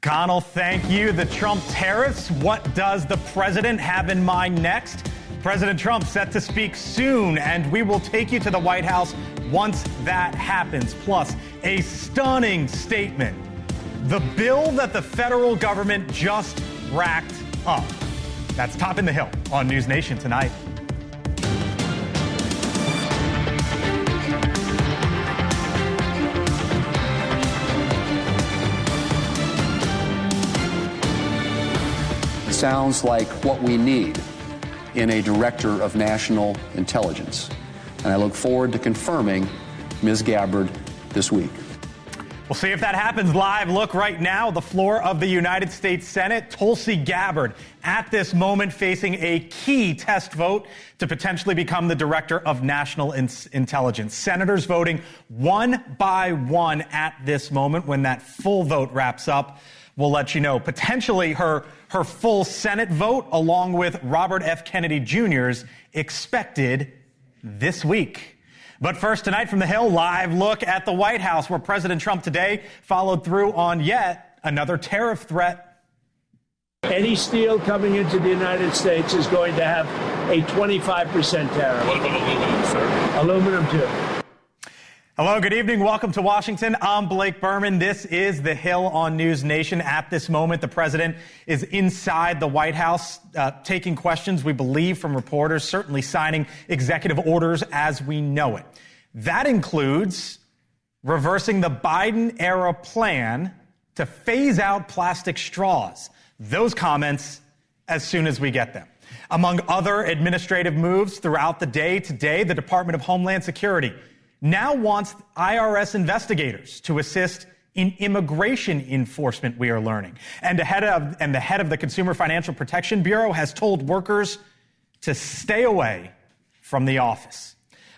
Connell, thank you. The Trump tariffs. What does the president have in mind next? President Trump set to speak soon, and we will take you to the White House once that happens. Plus, a stunning statement. The bill that the federal government just racked up. That's Topping the Hill on NewsNation tonight. Sounds like what we need in a director of national intelligence. And I look forward to confirming Ms. Gabbard this week. We'll see if that happens. Live look right now, the floor of the United States Senate. Tulsi Gabbard at this moment facing a key test vote to potentially become the director of national intelligence. Senators voting one by one at this moment. When that full vote wraps up, we'll let you know. Potentially her full Senate vote, along with Robert F. Kennedy Jr.'s, expected this week. But first tonight from the Hill, live look at the White House, where President Trump today followed through on yet another tariff threat. Any steel coming into the United States is going to have a 25% tariff. What about aluminum, sir? Aluminum, too. Hello, good evening. Welcome to Washington. I'm Blake Berman. This is The Hill on NewsNation. At this moment, the president is inside the White House taking questions, we believe, from reporters, certainly signing executive orders as we know it. That includes reversing the Biden-era plan to phase out plastic straws. Those comments as soon as we get them. Among other administrative moves throughout the day today, the Department of Homeland Security now wants IRS investigators to assist in immigration enforcement, we are learning. And the head of the Consumer Financial Protection Bureau has told workers to stay away from the office.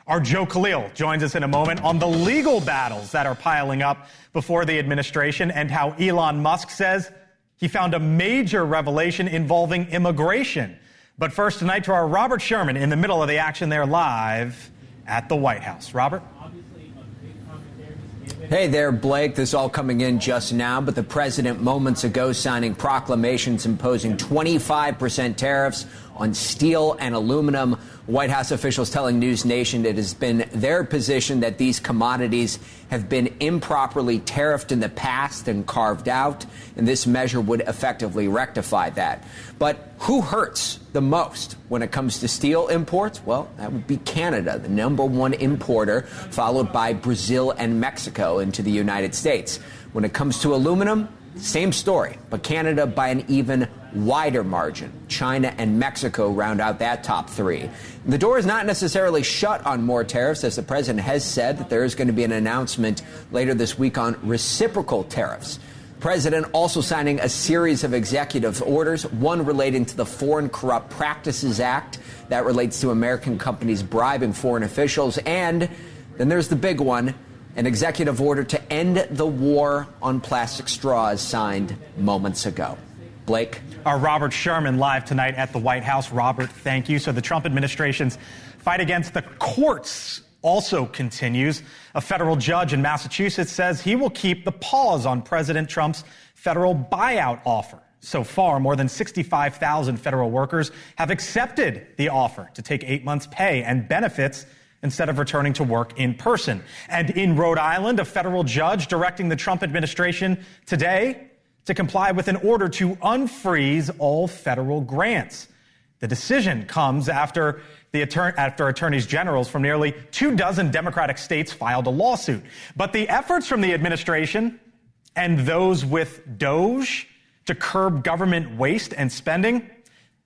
Our Joe Khalil joins us in a moment on the legal battles that are piling up before the administration and how Elon Musk says he found a major revelation involving immigration. But first tonight to our Robert Sherman in the middle of the action there live at the White House. Robert? Hey there, Blake. This is all coming in just now, but the president moments ago signing proclamations imposing 25% tariffs on steel and aluminum. White House officials telling NewsNation it has been their position that these commodities have been improperly tariffed in the past and carved out, and this measure would effectively rectify that. But who hurts the most when it comes to steel imports? Well, that would be Canada, the #1 importer, followed by Brazil and Mexico into the United States. When it comes to aluminum, same story, but Canada by an even wider margin. China and Mexico round out that top three. The door is not necessarily shut on more tariffs, as the president has said that there is going to be an announcement later this week on reciprocal tariffs. President also signing a series of executive orders, one relating to the Foreign Corrupt Practices Act that relates to American companies bribing foreign officials. And then there's the big one, an executive order to end the war on plastic straws signed moments ago. Blake? Our Robert Sherman live tonight at the White House. Robert, thank you. So the Trump administration's fight against the courts also continues. A federal judge in Massachusetts says he will keep the pause on President Trump's federal buyout offer. So far, more than 65,000 federal workers have accepted the offer to take 8 months' pay and benefits instead of returning to work in person. And in Rhode Island, a federal judge directing the Trump administration today to comply with an order to unfreeze all federal grants. The decision comes after attorneys generals from nearly 24 Democratic states filed a lawsuit. But the efforts from the administration and those with DOGE to curb government waste and spending,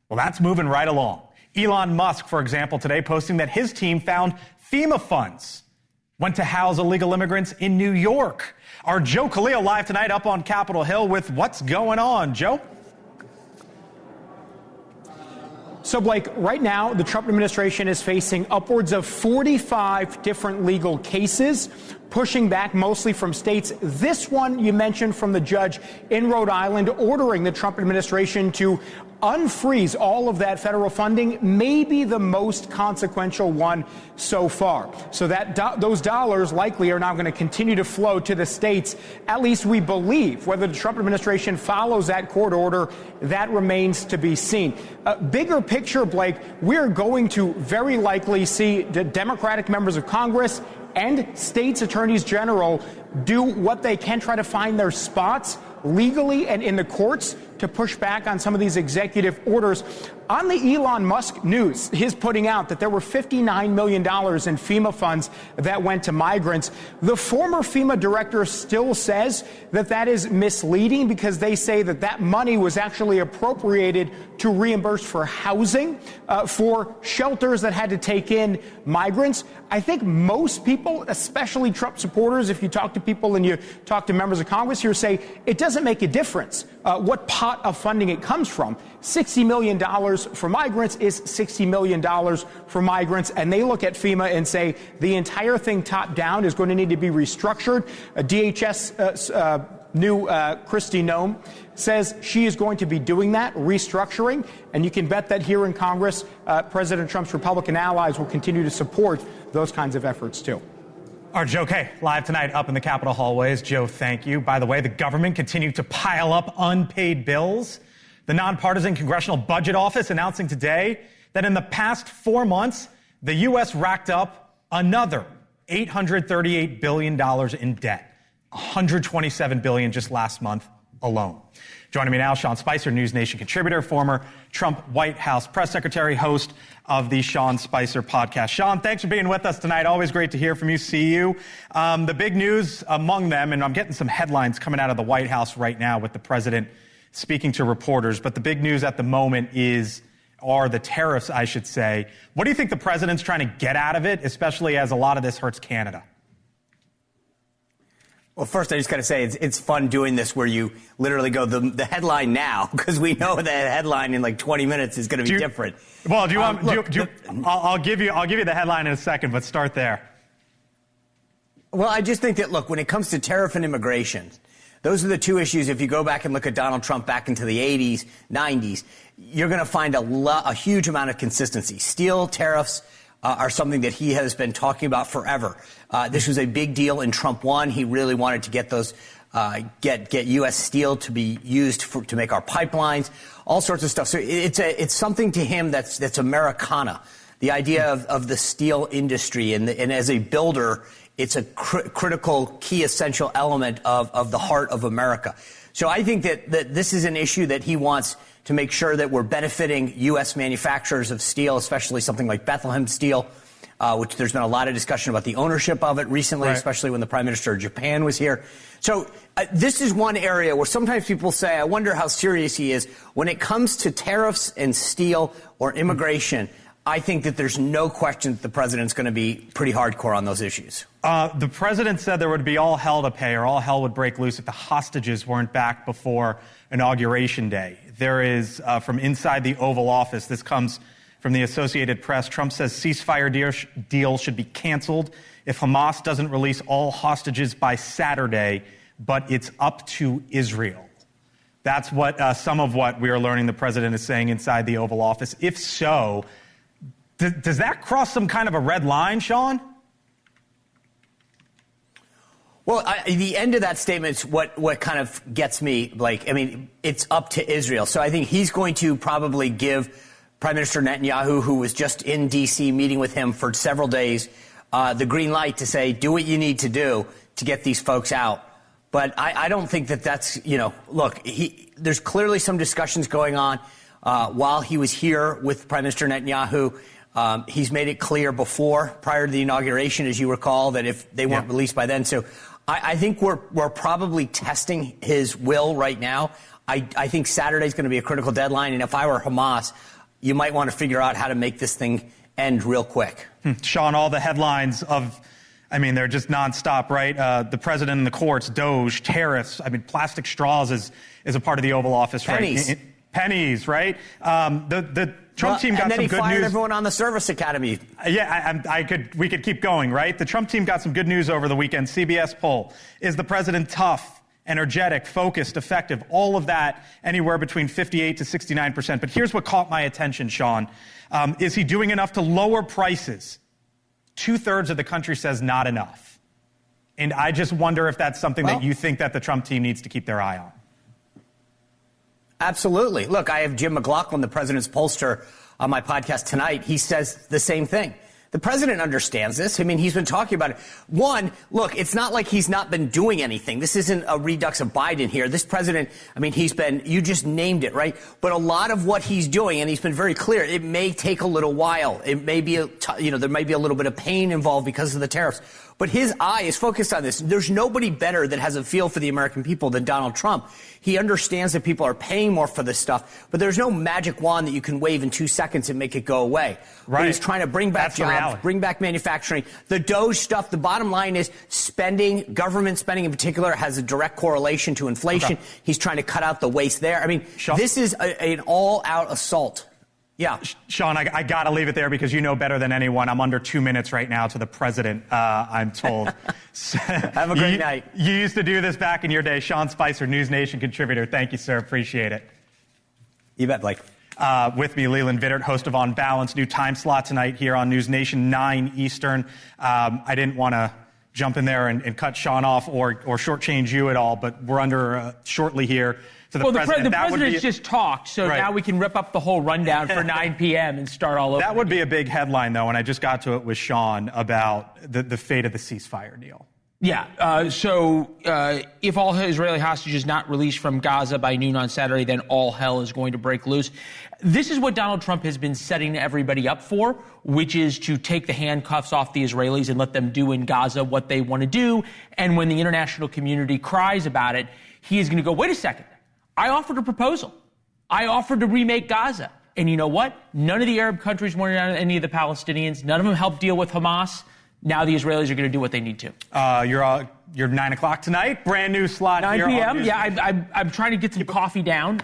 well, that's moving right along. Elon Musk, for example, today posting that his team found FEMA funds went to house illegal immigrants in New York. Our Joe Khalil live tonight up on Capitol Hill with what's going on. Joe? So, Blake, right now, the Trump administration is facing upwards of 45 different legal cases. pushing back mostly from states. This one you mentioned from the judge in Rhode Island ordering the Trump administration to unfreeze all of that federal funding may be the most consequential one so far. So that those dollars likely are now going to continue to flow to the states. At least we believe. Whether the Trump administration follows that court order, that remains to be seen. Bigger picture, Blake, we're going to very likely see the Democratic members of Congress and states' attorneys general do what they can, try to find their spots legally and in the courts to push back on some of these executive orders. On the Elon Musk news, his putting out that there were $59 million in FEMA funds that went to migrants. The former FEMA director still says that that is misleading because they say that that money was actually appropriated to reimburse for housing for shelters that had to take in migrants. I think most people, especially Trump supporters, if you talk to people and you talk to members of Congress here, say it doesn't make a difference what pot of funding it comes from. $60 million for migrants is $60 million for migrants. And they look at FEMA and say the entire thing top down is going to need to be restructured. DHS new Kristi Noem says she is going to be doing that, restructuring. And you can bet that here in Congress, President Trump's Republican allies will continue to support those kinds of efforts, too. Our Joe Kay, live tonight up in the Capitol hallways. Joe, thank you. By the way, the government continued to pile up unpaid bills. The nonpartisan Congressional Budget Office announcing today that in the past 4 months, the U.S. racked up another $838 billion in debt, $127 billion just last month alone. Joining me now, Sean Spicer, NewsNation contributor, former Trump White House press secretary, host of the Sean Spicer podcast. Sean, thanks for being with us tonight. Always great to hear from you, see you. The big news among them, and I'm getting some headlines coming out of the White House right now with the president speaking to reporters, but the big news at the moment are the tariffs, I should say. What do you think the president's trying to get out of it, especially as a lot of this hurts Canada? Well, first, I just got to say it's fun doing this where you literally go the headline now, because we know the headline in like 20 minutes is going to be different. Well, I'll give you the headline in a second, but start there. Well, I just think that, look, when it comes to tariff and immigration, those are the two issues. If you go back and look at Donald Trump back into the 80s, 90s, you're going to find a huge amount of consistency. Steel tariffs are something that he has been talking about forever. This was a big deal in Trump 1. He really wanted to get those, get U.S. steel to be used to make our pipelines, all sorts of stuff. So it's something to him that's Americana. The idea of the steel industry, and as a builder, it's a critical, key, essential element of the heart of America. So I think that this is an issue that he wants to make sure that we're benefiting U.S. manufacturers of steel, especially something like Bethlehem Steel, which there's been a lot of discussion about the ownership of it recently, right, especially when the Prime Minister of Japan was here. So this is one area where sometimes people say, I wonder how serious he is. When it comes to tariffs and steel or immigration, I think that there's no question that the president's going to be pretty hardcore on those issues. The president said there would be all hell to pay, or all hell would break loose if the hostages weren't back before Inauguration Day. There is, from inside the Oval Office, this comes from the Associated Press, Trump says ceasefire deal should be canceled if Hamas doesn't release all hostages by Saturday, but it's up to Israel. That's what some of what we are learning the president is saying inside the Oval Office. If so, does that cross some kind of a red line, Sean? Well, the end of that statement is what kind of gets me, Blake. I mean, it's up to Israel. So I think he's going to probably give Prime Minister Netanyahu, who was just in D.C. meeting with him for several days, the green light to say, do what you need to do to get these folks out. But I don't think that's, look, there's clearly some discussions going on while he was here with Prime Minister Netanyahu. He's made it clear prior to the inauguration, as you recall, that if they weren't released by then. So I think we're probably testing his will right now. I think Saturday's going to be a critical deadline. And if I were Hamas, you might want to figure out how to make this thing end real quick. Sean, all the headlines they're just nonstop, right? The president in the courts, DOJ, tariffs. Plastic straws is a part of the Oval Office, pennies. right? pennies, right? The Trump team got some good news. And then he fired everyone on the service academy. We could keep going, right? The Trump team got some good news over the weekend. CBS poll. Is the president tough, energetic, focused, effective? All of that, anywhere between 58 to 69%. But here's what caught my attention, Sean. Is he doing enough to lower prices? 2/3 of the country says not enough. And I just wonder if that's something that you think that the Trump team needs to keep their eye on. Absolutely. Look, I have Jim McLaughlin, the president's pollster, on my podcast tonight. He says the same thing. The president understands this. I mean, he's been talking about it. One, look, it's not like he's not been doing anything. This isn't a redux of Biden here. This president, I mean, you just named it, right? But a lot of what he's doing, and he's been very clear, it may take a little while. It may be, there may be a little bit of pain involved because of the tariffs. But his eye is focused on this. There's nobody better that has a feel for the American people than Donald Trump. He understands that people are paying more for this stuff, but there's no magic wand that you can wave in 2 seconds and make it go away. Right. But he's trying to bring back jobs, bring back manufacturing. The DOGE stuff, the bottom line is spending, government spending in particular, has a direct correlation to inflation. Okay. He's trying to cut out the waste there. I mean, this is an all-out assault. Yeah. Sean, I got to leave it there because you know better than anyone. I'm under 2 minutes right now to the president, I'm told. Have a great night. You used to do this back in your day. Sean Spicer, NewsNation contributor. Thank you, sir. Appreciate it. You bet, Blake. With me, Leland Vittert, host of On Balance. New time slot tonight here on NewsNation, 9 Eastern. I didn't want to jump in there and cut Sean off or shortchange you at all, but we're under shortly here. The president's just talked, so now we can rip up the whole rundown for 9 p.m. and start all over. That would be a big headline, though, and I just got to it with Sean about the fate of the ceasefire deal. Yeah, so if all Israeli hostages not released from Gaza by noon on Saturday, then all hell is going to break loose. This is what Donald Trump has been setting everybody up for, which is to take the handcuffs off the Israelis and let them do in Gaza what they want to do. And when the international community cries about it, he is going to go, wait a second. I offered a proposal. I offered to remake Gaza. And you know what? None of the Arab countries wanted any of the Palestinians. None of them helped deal with Hamas. Now the Israelis are going to do what they need to. You're 9 o'clock tonight. Brand new slot 9 here. 9 p.m. Yeah, I'm trying to get some coffee down.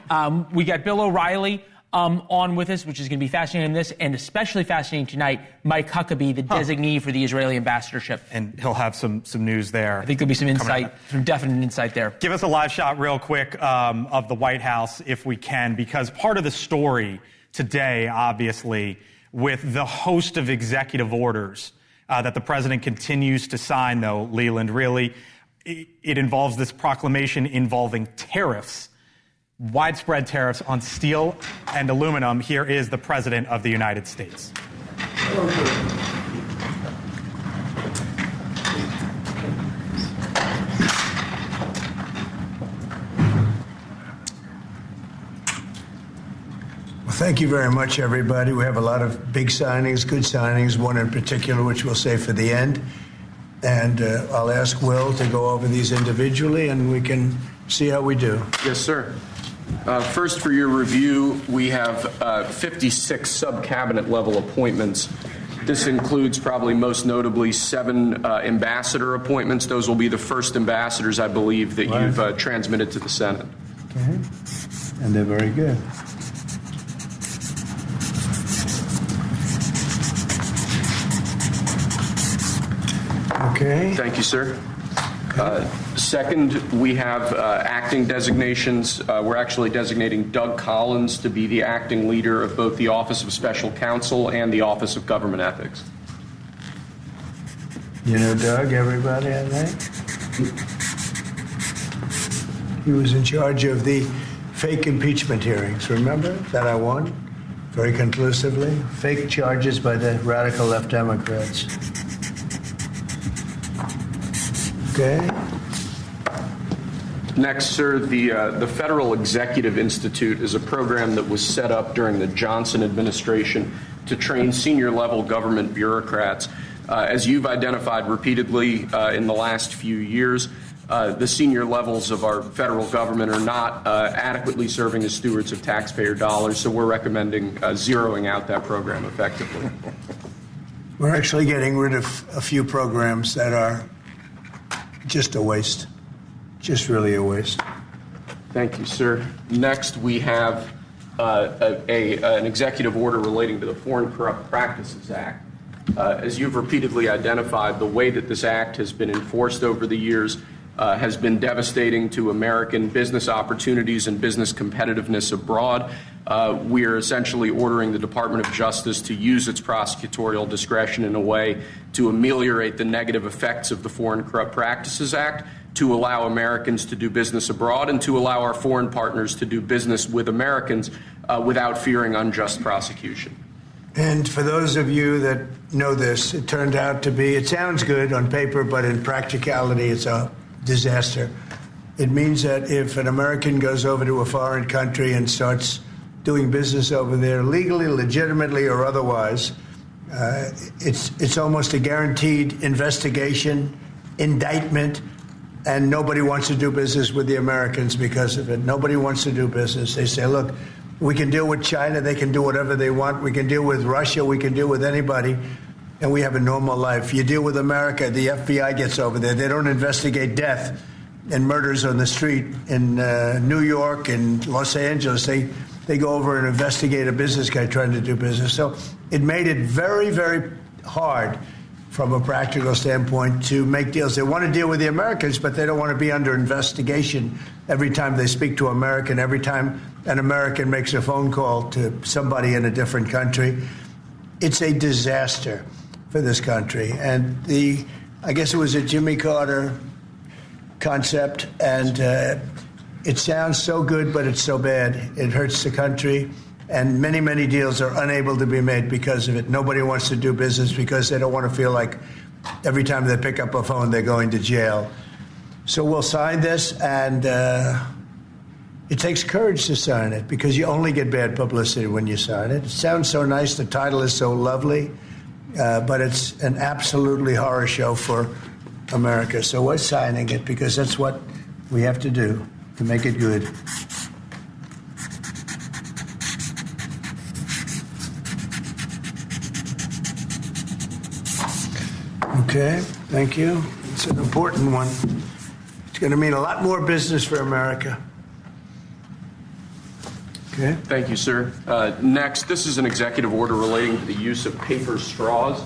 We got Bill O'Reilly on with us, which is going to be fascinating in this, and especially fascinating tonight, Mike Huckabee, the designee for the Israeli ambassadorship. And he'll have some news there. I think there'll be some insight, some definite insight there. Give us a live shot real quick of the White House, if we can, because part of the story today, obviously, with the host of executive orders that the president continues to sign, though, Leland, really, it involves this proclamation involving tariffs. Widespread tariffs on steel and aluminum. Here is the President of the United States. Well, thank you very much, everybody. We have a lot of big signings, good signings, one in particular, which we'll save for the end. And I'll ask Will to go over these individually, and we can see how we do. Yes, sir. First, for your review, we have 56 sub-cabinet level appointments. This includes probably most notably 7 ambassador appointments. Those will be the first ambassadors, I believe, that you've transmitted to the Senate. Okay. And they're very good. Okay. Thank you, sir. Second, we have acting designations. We're actually designating Doug Collins to be the acting leader of both the Office of Special Counsel and the Office of Government Ethics. You know Doug, everybody, I think? He was in charge of the fake impeachment hearings, remember? That I won very conclusively. Fake charges by the radical left Democrats. Okay. Next, sir, the Federal Executive Institute is a program that was set up during the Johnson administration to train senior-level government bureaucrats. As you've identified repeatedly in the last few years, the senior levels of our federal government are not adequately serving as stewards of taxpayer dollars, so we're recommending zeroing out that program effectively. We're actually getting rid of a few programs that are just a waste. Just really a waste. Thank you, sir. Next, we have an executive order relating to the Foreign Corrupt Practices Act. As you've repeatedly identified, the way that this act has been enforced over the years has been devastating to American business opportunities and business competitiveness abroad. We are essentially ordering the Department of Justice to use its prosecutorial discretion in a way to ameliorate the negative effects of the Foreign Corrupt Practices Act, to allow Americans to do business abroad, and to allow our foreign partners to do business with Americans without fearing unjust prosecution. And for those of you that know this, it turned out to be, it sounds good on paper, but in practicality, it's a disaster. It means that if an American goes over to a foreign country and starts doing business over there legally, legitimately, or otherwise, it's almost a guaranteed investigation, indictment, and nobody wants to do business with the Americans because of it. Nobody wants to do business. They say, look, we can deal with China. They can do whatever they want. We can deal with Russia. We can deal with anybody. And we have a normal life. You deal with America, the FBI gets over there. They don't investigate death and murders on the street in New York and Los Angeles. They go over and investigate a business guy trying to do business. So it made it very, very hard from a practical standpoint to make deals. They want to deal with the Americans, but they don't want to be under investigation every time they speak to an American, every time an American makes a phone call to somebody in a different country. It's a disaster for this country. And I guess it was a Jimmy Carter concept, and it sounds so good, but it's so bad. It hurts the country, and many, many deals are unable to be made because of it. Nobody wants to do business because they don't want to feel like every time they pick up a phone, they're going to jail. So we'll sign this, and it takes courage to sign it because you only get bad publicity when you sign it. It sounds so nice. The title is so lovely. But it's an absolutely horror show for America. So we're signing it because that's what we have to do to make it good. Okay, thank you. It's an important one. It's going to mean a lot more business for America. Okay. Thank you, sir. Next, this is an executive order relating to the use of paper straws.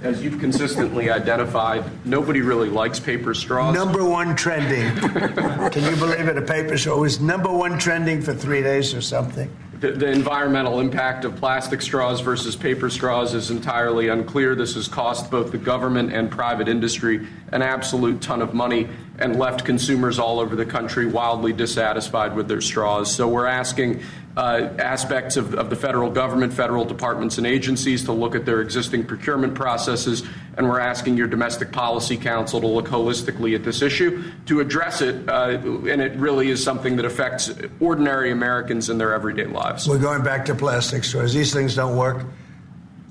As you've consistently identified, nobody really likes paper straws. Number one trending. Can you believe it? A paper straw was number one trending for 3 days or something. The environmental impact of plastic straws versus paper straws is entirely unclear. This has cost both the government and private industry an absolute ton of money and left consumers all over the country wildly dissatisfied with their straws. So we're asking aspects of the federal government, federal departments and agencies to look at their existing procurement processes, and we're asking your Domestic Policy Council to look holistically at this issue to address it, and it really is something that affects ordinary Americans in their everyday lives. We're going back to plastic straws. These things don't work.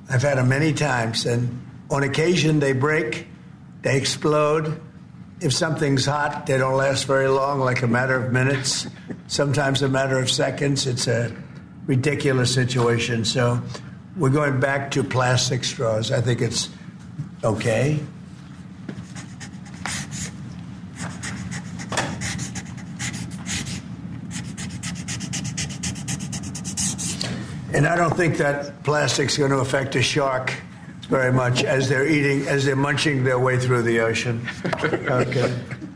I've had them many times, and on occasion they break, they explode. If something's hot, they don't last very long, like a matter of minutes, sometimes a matter of seconds. It's a ridiculous situation. So we're going back to plastic straws. I think it's okay. And I don't think that plastic's going to affect a shark very much as they're munching their way through the ocean. Okay.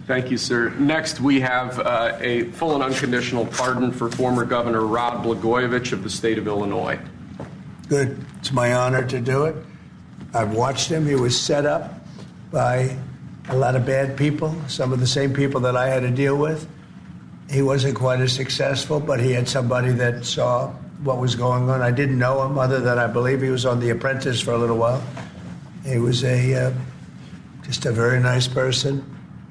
Thank you, sir. Next, we have a full and unconditional pardon for former Governor Rod Blagojevich of the state of Illinois. Good. It's my honor to do it. I've watched him. He was set up by a lot of bad people, some of the same people that I had to deal with. He wasn't quite as successful, but he had somebody that saw what was going on. I didn't know him other than I believe he was on The Apprentice for a little while. He was just a very nice person.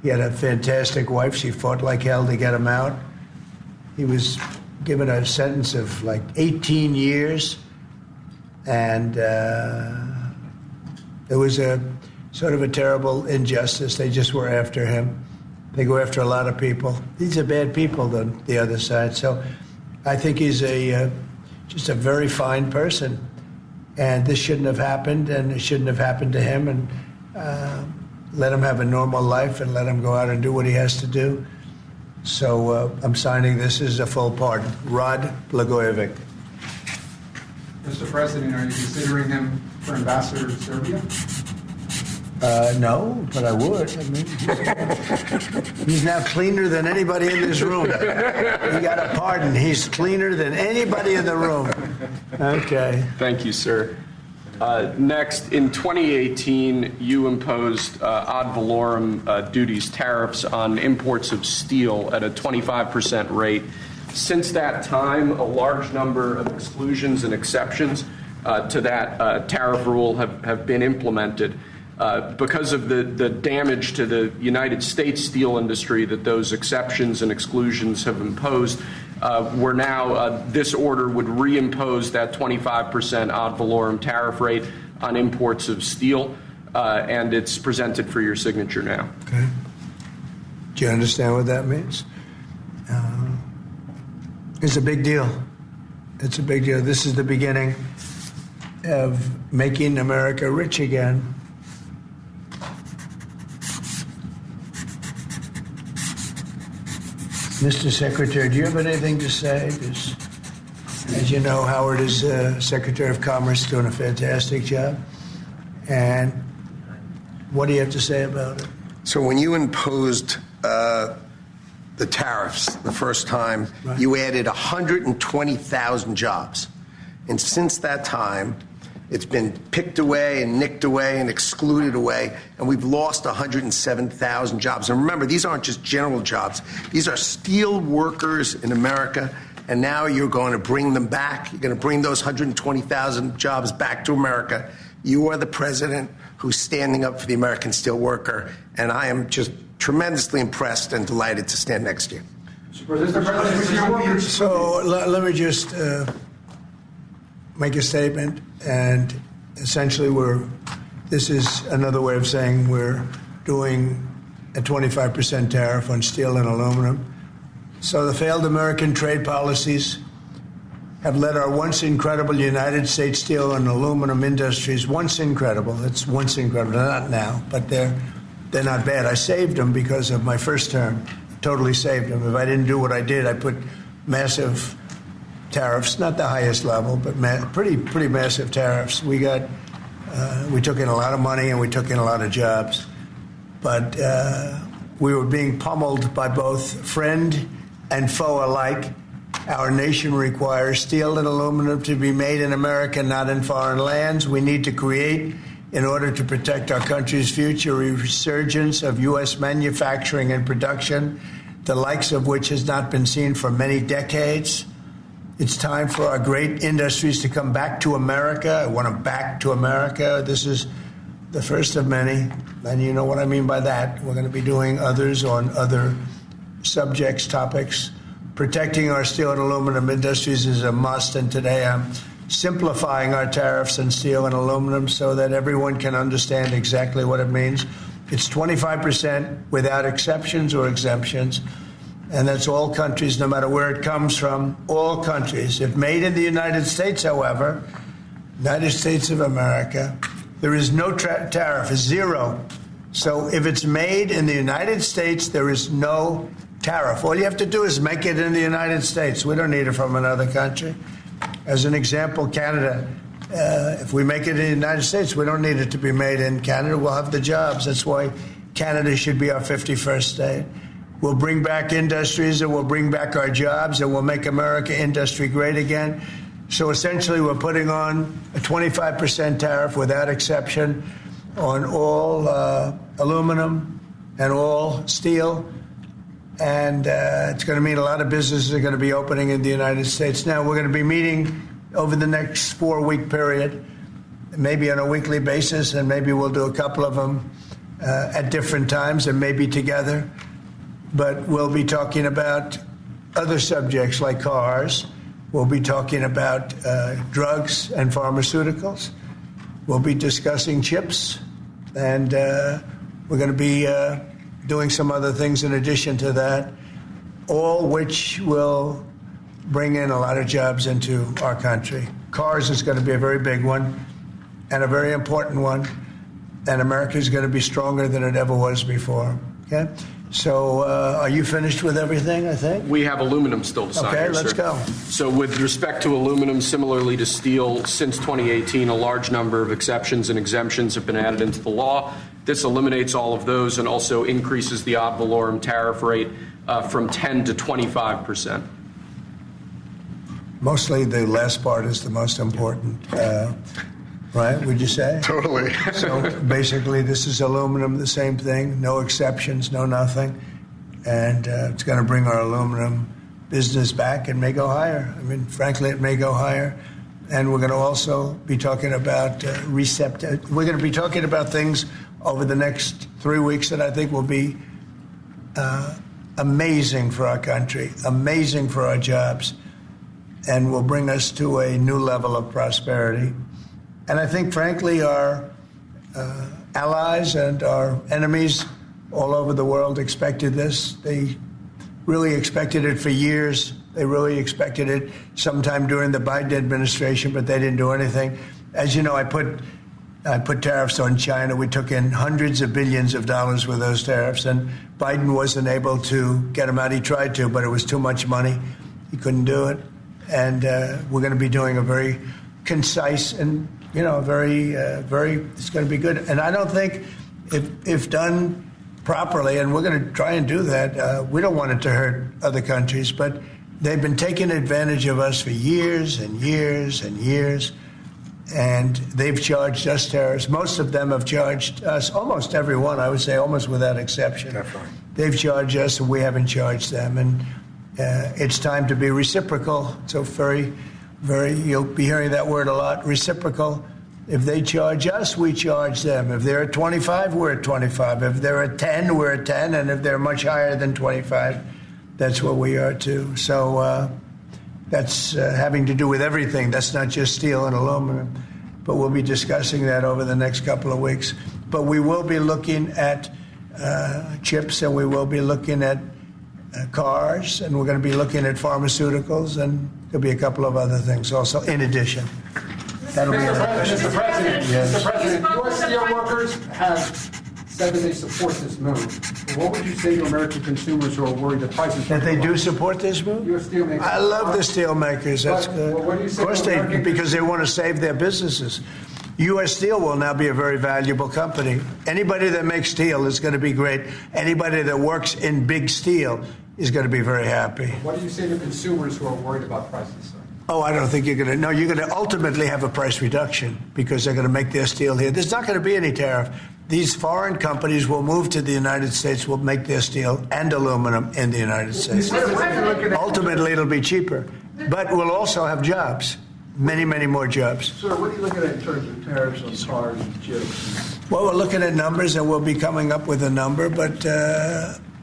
He had a fantastic wife. She fought like hell to get him out. He was given a sentence of like 18 years. And it was a sort of a terrible injustice. They just were after him. They go after a lot of people. These are bad people on the other side. So I think he's just a very fine person. And this shouldn't have happened, and it shouldn't have happened to him. And let him have a normal life and let him go out and do what he has to do. So I'm signing this as a full pardon. Rod Blagojevich. Mr. President, are you considering him for ambassador to Serbia? No, but I would. I mean, he's now cleaner than anybody in this room. You got a pardon. He's cleaner than anybody in the room. Okay. Thank you, sir. Next, in 2018, you imposed ad valorem duties, tariffs on imports of steel at a 25% rate. Since that time, a large number of exclusions and exceptions to that tariff rule have been implemented. Because of the damage to the United States steel industry that those exceptions and exclusions have imposed, we're now, this order would reimpose that 25% ad valorem tariff rate on imports of steel, and it's presented for your signature now. Okay. Do you understand what that means? It's a big deal. It's a big deal. This is the beginning of making America rich again. Mr. Secretary, do you have anything to say? Because, as you know, Howard is Secretary of Commerce, doing a fantastic job. And what do you have to say about it? So when you imposed the tariffs the first time, right, you added 120,000 jobs. And since that time, it's been picked away and nicked away and excluded away, and we've lost 107,000 jobs. And remember, these aren't just general jobs. These are steel workers in America, and now you're going to bring them back. You're going to bring those 120,000 jobs back to America. You are the president who's standing up for the American steel worker, and I am just tremendously impressed and delighted to stand next to you. So let me just make a statement, and essentially this is another way of saying we're doing a 25% tariff on steel and aluminum. So the failed American trade policies have led our once incredible United States steel and aluminum industries, once incredible, not now, but they're not bad. I saved them because of my first term, totally saved them. If I didn't do what I did, I put massive tariffs, not the highest level, but pretty massive tariffs. We took in a lot of money and we took in a lot of jobs, but we were being pummeled by both friend and foe alike. Our nation requires steel and aluminum to be made in America, not in foreign lands. We need to create, in order to protect our country's future, a resurgence of U.S. manufacturing and production, the likes of which has not been seen for many decades. It's time for our great industries to come back to America. I want them back to America. This is the first of many, and you know what I mean by that. We're going to be doing others on other subjects, topics. Protecting our steel and aluminum industries is a must, and today I'm simplifying our tariffs on steel and aluminum so that everyone can understand exactly what it means. It's 25% without exceptions or exemptions. And that's all countries, no matter where it comes from, all countries. If made in the United States, however, United States of America, there is no tariff, it's zero. So if it's made in the United States, there is no tariff. All you have to do is make it in the United States. We don't need it from another country. As an example, Canada, if we make it in the United States, we don't need it to be made in Canada. We'll have the jobs. That's why Canada should be our 51st state. We'll bring back industries, and we'll bring back our jobs, and we'll make America industry great again. So essentially, we're putting on a 25% tariff without exception on all aluminum and all steel. And it's going to mean a lot of businesses are going to be opening in the United States. Now, we're going to be meeting over the next 4-week period, maybe on a weekly basis, and maybe we'll do a couple of them at different times and maybe together. But we'll be talking about other subjects like cars. We'll be talking about drugs and pharmaceuticals. We'll be discussing chips. And we're going to be doing some other things in addition to that, all which will bring in a lot of jobs into our country. Cars is going to be a very big one and a very important one. And America is going to be stronger than it ever was before. Okay? So are you finished with everything, I think? We have aluminum still to sign. Okay, here, let's sir. go. So with respect to aluminum, similarly to steel, since 2018, a large number of exceptions and exemptions have been added into the law. This eliminates all of those and also increases the ad valorem tariff rate from 10 to 25%. Mostly the last part is the most important, right? Would you say? Totally. So basically, this is aluminum, the same thing, no exceptions, no nothing. And it's going to bring our aluminum business back and may go higher. I mean, frankly, it may go higher. And we're going to also be talking about we're going to be talking about things over the next 3 weeks that I think will be amazing for our country, amazing for our jobs, and will bring us to a new level of prosperity. And I think, frankly, our allies and our enemies all over the world expected this. They really expected it for years. They really expected it sometime during the Biden administration, but they didn't do anything. As you know, I put tariffs on China. We took in hundreds of billions of dollars with those tariffs, and Biden wasn't able to get them out. He tried to, but it was too much money. He couldn't do it. And we're going to be doing a very concise and, very, it's going to be good. And I don't think if done properly, and we're going to try and do that, we don't want it to hurt other countries, but they've been taking advantage of us for years and years and years, and they've charged us tariffs. Most of them have charged us, almost every one, I would say, almost without exception. Definitely. They've charged us, and we haven't charged them. And it's time to be reciprocal. So you'll be hearing that word a lot, reciprocal. If they charge us, we charge them. If they're at 25, we're at 25. If they're at 10, we're at 10. And if they're much higher than 25, that's what we are too. So that's having to do with everything. That's not just steel and aluminum. But we'll be discussing that over the next couple of weeks. But we will be looking at chips, and we will be looking at cars, and we're going to be looking at pharmaceuticals, and there'll be a couple of other things also in addition. Mr. President, Yes. Mr. President, U.S. steel workers have said that they support this move. What would you say to American consumers who are worried that prices... That they do support this move? U.S. steelmakers. I love the steel makers. That's good. Well, what do you say of course to American because they want to save their businesses. U.S. Steel will now be a very valuable company. Anybody that makes steel is going to be great. Anybody that works in big steel is going to be very happy. What do you say to consumers who are worried about prices, sir? Oh, I don't think you're going to. No, you're going to ultimately have a price reduction because they're going to make their steel here. There's not going to be any tariff. These foreign companies will move to the United States, will make their steel and aluminum in the United States. Ultimately, it'll be cheaper. But we'll also have jobs, many, many more jobs. Sir, what are you looking at in terms of tariffs on cars and chips? Well, we're looking at numbers, and we'll be coming up with a number, but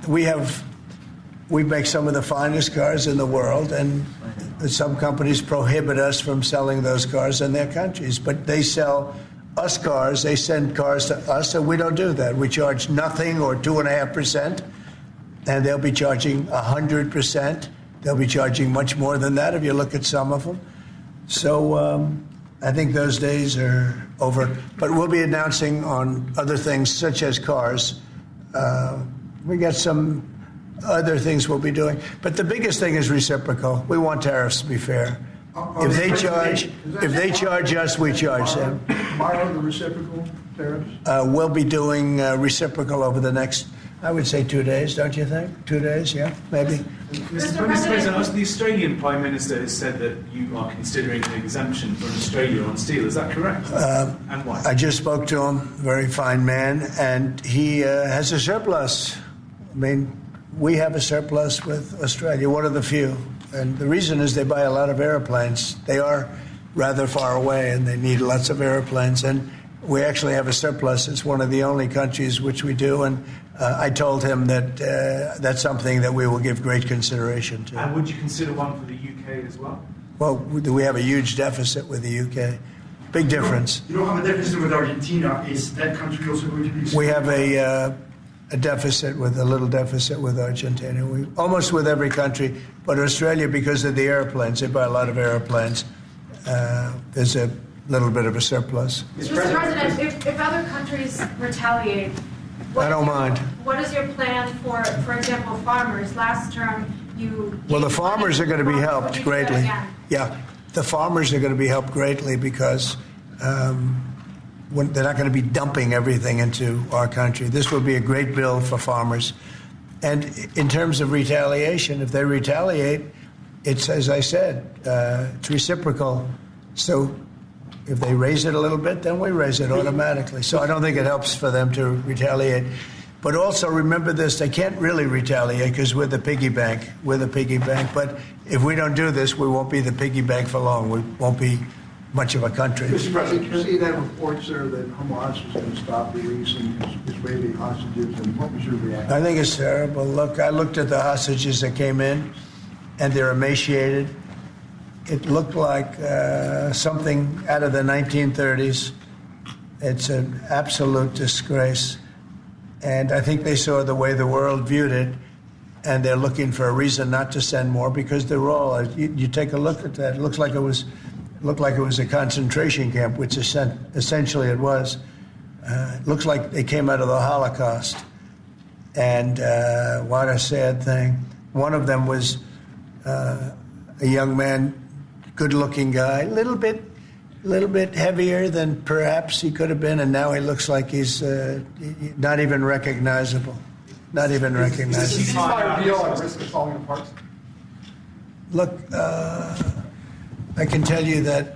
we make some of the finest cars in the world, and some companies prohibit us from selling those cars in their countries. But they sell us cars, they send cars to us, and we don't do that. We charge nothing or 2.5%, and they'll be charging 100%. They'll be charging much more than that if you look at some of them. So I think those days are over. But we'll be announcing on other things, such as cars. We got some other things we'll be doing. But the biggest thing is reciprocal. We want tariffs to be fair. If they charge us, we charge them. Tomorrow, the reciprocal tariffs? We'll be doing reciprocal over the next, I would say, 2 days, don't you think? 2 days, yeah, maybe. Mr. President, the Australian Prime Minister has said that you are considering an exemption from Australia on steel. Is that correct? And why? I just spoke to him, very fine man, and he has a surplus. I mean, we have a surplus with Australia, one of the few. And the reason is they buy a lot of airplanes. They are rather far away, and they need lots of airplanes. And we actually have a surplus. It's one of the only countries which we do. And I told him that that's something that we will give great consideration to. And would you consider one for the UK as well? Well, we have a huge deficit with the UK. Big difference. You don't have a deficit with Argentina. Is that country also going to be... We have a little deficit with Argentina. We almost with every country, but Australia, because of the airplanes, they buy a lot of airplanes. There's a little bit of a surplus. Mr. President, if other countries retaliate, I don't mind. what is your plan for example, farmers? Last term, Well, the farmers are going to be helped greatly. Yeah, the farmers are going to be helped greatly because they're not going to be dumping everything into our country. This will be a great bill for farmers. And in terms of retaliation, if they retaliate, it's, as I said, it's reciprocal. So if they raise it a little bit, then we raise it automatically. So I don't think it helps for them to retaliate. But also remember this, they can't really retaliate because we're the piggy bank. We're the piggy bank. But if we don't do this, we won't be the piggy bank for long. We won't be much of a country. Mr. President, did you see that report, sir, that Hamas was going to stop releasing Israeli hostages, and what was your reaction? I think it's terrible. Look, I looked at the hostages that came in, and they're emaciated. It looked like something out of the 1930s. It's an absolute disgrace. And I think they saw the way the world viewed it, and they're looking for a reason not to send more because they're all. You take a look at that. It looks like it was a concentration camp, which essentially it was. It looks like they came out of the Holocaust. And what a sad thing. One of them was a young man, good-looking guy, a little bit heavier than perhaps he could have been, and now he looks like he's not even recognizable. Not even recognizable. Is the ceasefire deal at risk of falling apart? Look, I can tell you that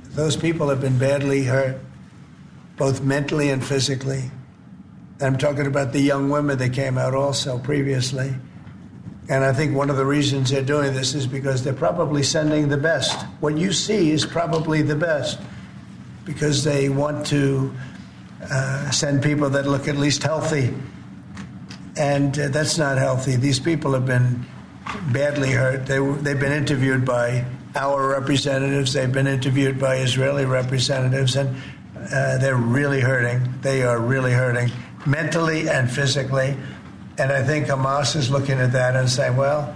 those people have been badly hurt, both mentally and physically. I'm talking about the young women that came out also previously. And I think one of the reasons they're doing this is because they're probably sending the best. What you see is probably the best because they want to send people that look at least healthy. And that's not healthy. These people have been badly hurt. They've been interviewed by our representatives. They've been interviewed by Israeli representatives. And they're really hurting. They are really hurting mentally and physically. And I think Hamas is looking at that and saying, well,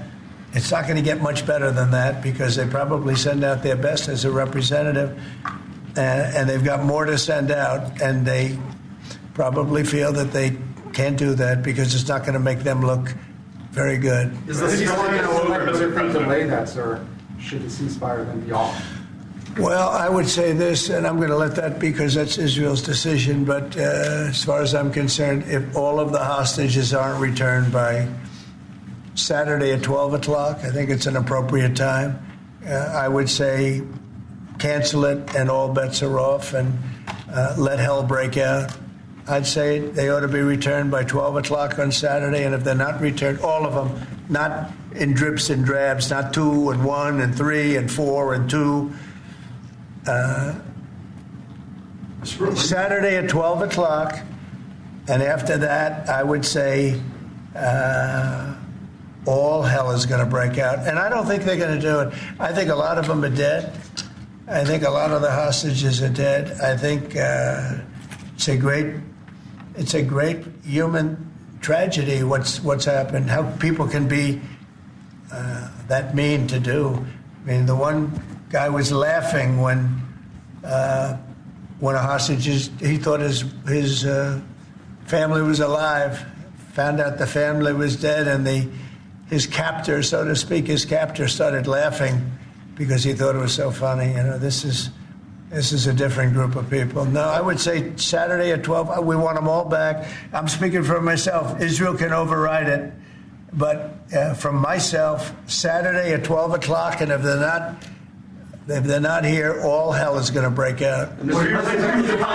it's not going to get much better than that because they probably send out their best as a representative. And they've got more to send out. And they probably feel that they can't do that because it's not going to make them look very good. Is the ceasefire going to delay that, sir? Should the ceasefire then be off? Well, I would say this, and I'm going to let that because that's Israel's decision. But as far as I'm concerned, if all of the hostages aren't returned by Saturday at 12 o'clock, I think it's an appropriate time. I would say cancel it and all bets are off and let hell break out. I'd say they ought to be returned by 12 o'clock on Saturday. And if they're not returned, all of them, not in drips and drabs, not 2 and 1 and 3 and 4 and 2. Saturday at 12 o'clock, and after that, I would say all hell is going to break out. And I don't think they're going to do it. I think a lot of them are dead. I think a lot of the hostages are dead. I think it's a great human tragedy what's happened, how people can be that mean to do. I mean, the one guy was laughing when a hostage he thought his family was alive, found out the family was dead, and his captor, so to speak, started laughing because he thought it was so funny. You know, this is a different group of people. No, I would say Saturday at 12, we want them all back. I'm speaking for myself. Israel can override it. But from myself, Saturday at 12 o'clock, and if they're not here, all hell is going to break out. Mr.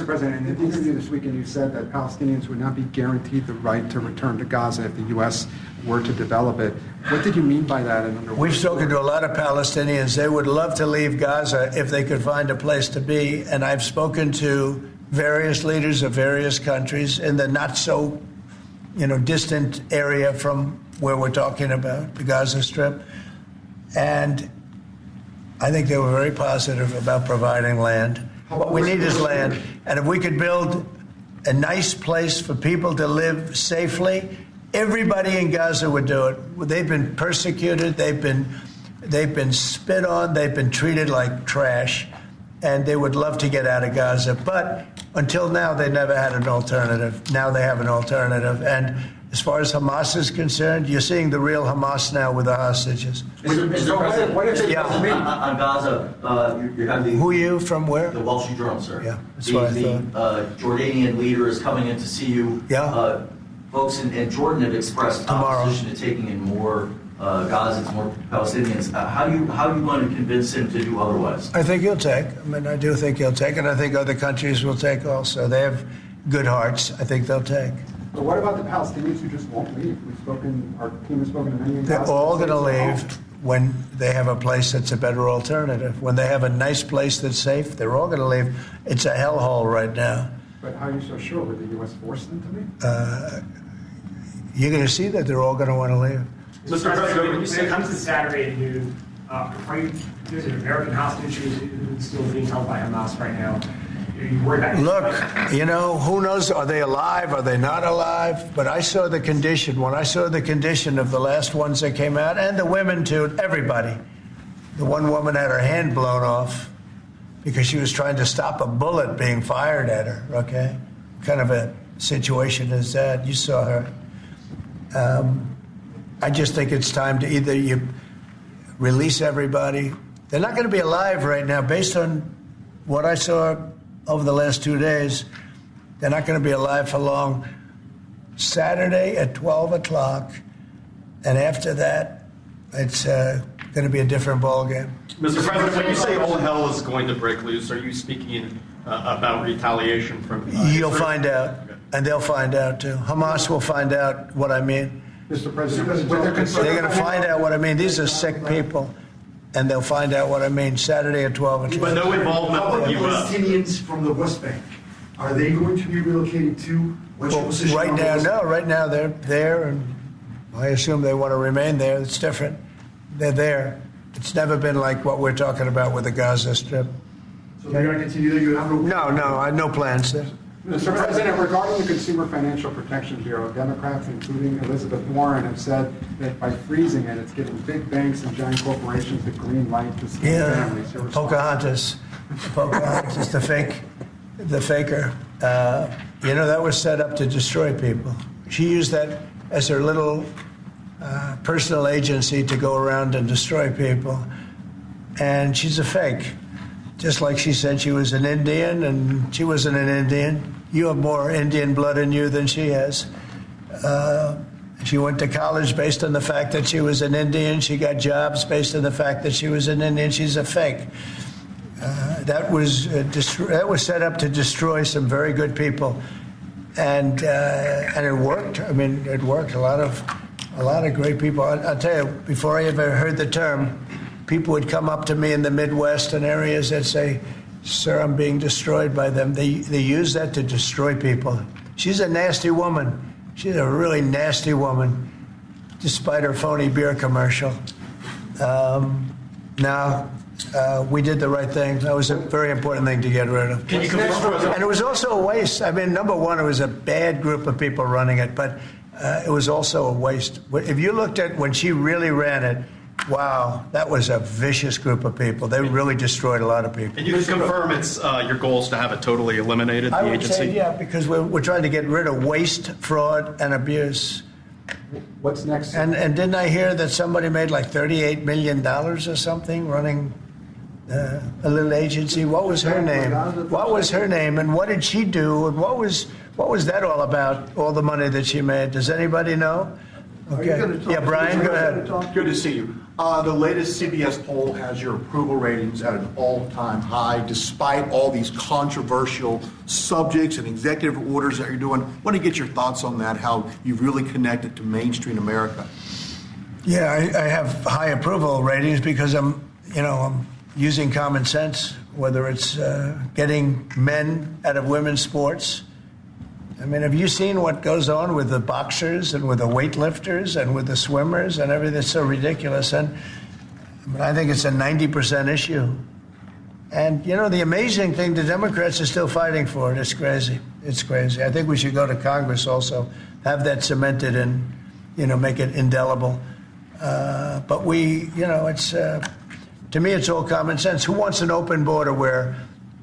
President, in an interview this weekend, you said that Palestinians would not be guaranteed the right to return to Gaza if the U.S. were to develop it. What did you mean by that? We've spoken to a lot of Palestinians. They would love to leave Gaza if they could find a place to be. And I've spoken to various leaders of various countries in the not so distant area from where we're talking about, the Gaza Strip. And I think they were very positive about providing land. What we need is land. And if we could build a nice place for people to live safely, everybody in Gaza would do it. They've been persecuted. They've been spit on. They've been treated like trash. And they would love to get out of Gaza. But Until now, they never had an alternative. Now they have an alternative. And as far as Hamas is concerned, you're seeing the real Hamas now with the hostages. Mr. President, on Gaza, you're having Who are you? From where? The Wall Street Journal, sir. Yeah, that's what I thought. Jordanian leader is coming in to see you. Yeah. Folks in Jordan have expressed opposition to taking in more Gazans, more Palestinians. How are you going to convince him to do otherwise? I think he'll take. I mean, I do think he'll take, and I think other countries will take also. They have good hearts. I think they'll take. But what about the Palestinians who just won't leave? Our team has spoken to many. They're all going to leave when they have a place that's a better alternative. When they have a nice place that's safe, they're all going to leave. It's a hellhole right now. But how are you so sure? Would the U.S. force them to leave? You're going to see that they're all going to want to leave. Mr. President, when it comes to Saturday noon, there's an American hostage who's still being held by Hamas right now. Are you worried about Look, you know, who knows? Are they alive? Are they not alive? But I saw the condition. When I saw the condition of the last ones that came out, and the women too, everybody. The one woman had her hand blown off because she was trying to stop a bullet being fired at her, okay? What kind of a situation is that? You saw her. I just think it's time to either you release everybody. They're not going to be alive right now. Based on what I saw over the last 2 days, they're not going to be alive for long. Saturday at 12 o'clock, and after that, it's going to be a different ballgame. Mr. President, when you say all hell is going to break loose, are you speaking about retaliation from You'll find out, and they'll find out, too. Hamas will find out what I mean. Mr. President, they're going to find out what I mean. These are sick people, and they'll find out what I mean Saturday at 12 o'clock. But no involvement How about with the U.S. Palestinians from the West Bank? Are they going to be relocated too? What's your position right on now, those? no. Right now, they're there, and I assume they want to remain there. It's different. They're there. It's never been like what we're talking about with the Gaza Strip. So they're going to continue there? You have No, I have no plans there. Mr. President, regarding the Consumer Financial Protection Bureau, Democrats, including Elizabeth Warren, have said that by freezing it, it's giving big banks and giant corporations the green light to small families. Pocahontas, the faker. You know, that was set up to destroy people. She used that as her little personal agency to go around and destroy people. And she's a fake. Just like she said she was an Indian, and she wasn't an Indian. You have more Indian blood in you than she has. She went to college based on the fact that she was an Indian. She got jobs based on the fact that she was an Indian. She's a fake. That was set up to destroy some very good people, and it worked. I mean, it worked. A lot of great people. I'll tell you, before I ever heard the term, people would come up to me in the Midwest and areas that say, "Sir, I'm being destroyed by them." They use that to destroy people. She's a nasty woman. She's a really nasty woman, despite her phony beer commercial. We did the right thing. That was a very important thing to get rid of. And it was also a waste. I mean, number one, it was a bad group of people running it, but it was also a waste. If you looked at when she really ran it, wow, that was a vicious group of people. They really destroyed a lot of people. And you can confirm it's your goal is to have it totally eliminated, the I would agency? say, yeah, because we're trying to get rid of waste, fraud, and abuse. What's next? And didn't I hear that somebody made like $38 million or something running a little agency? What was her name? What was her name? And what did she do? And what was that all about? All the money that she made? Does anybody know? Okay. Yeah, Brian, go ahead. Good to see you. The latest CBS poll has your approval ratings at an all-time high, despite all these controversial subjects and executive orders that you're doing. I want to get your thoughts on that, how you've really connected to mainstream America. Yeah, I have high approval ratings because I'm using common sense, whether it's getting men out of women's sports. I mean, have you seen what goes on with the boxers and with the weightlifters and with the swimmers and everything? It's so ridiculous. And I think it's a 90% issue. And, the amazing thing, the Democrats are still fighting for it. It's crazy. It's crazy. I think we should go to Congress also, have that cemented and, make it indelible. But it's, to me, it's all common sense. Who wants an open border where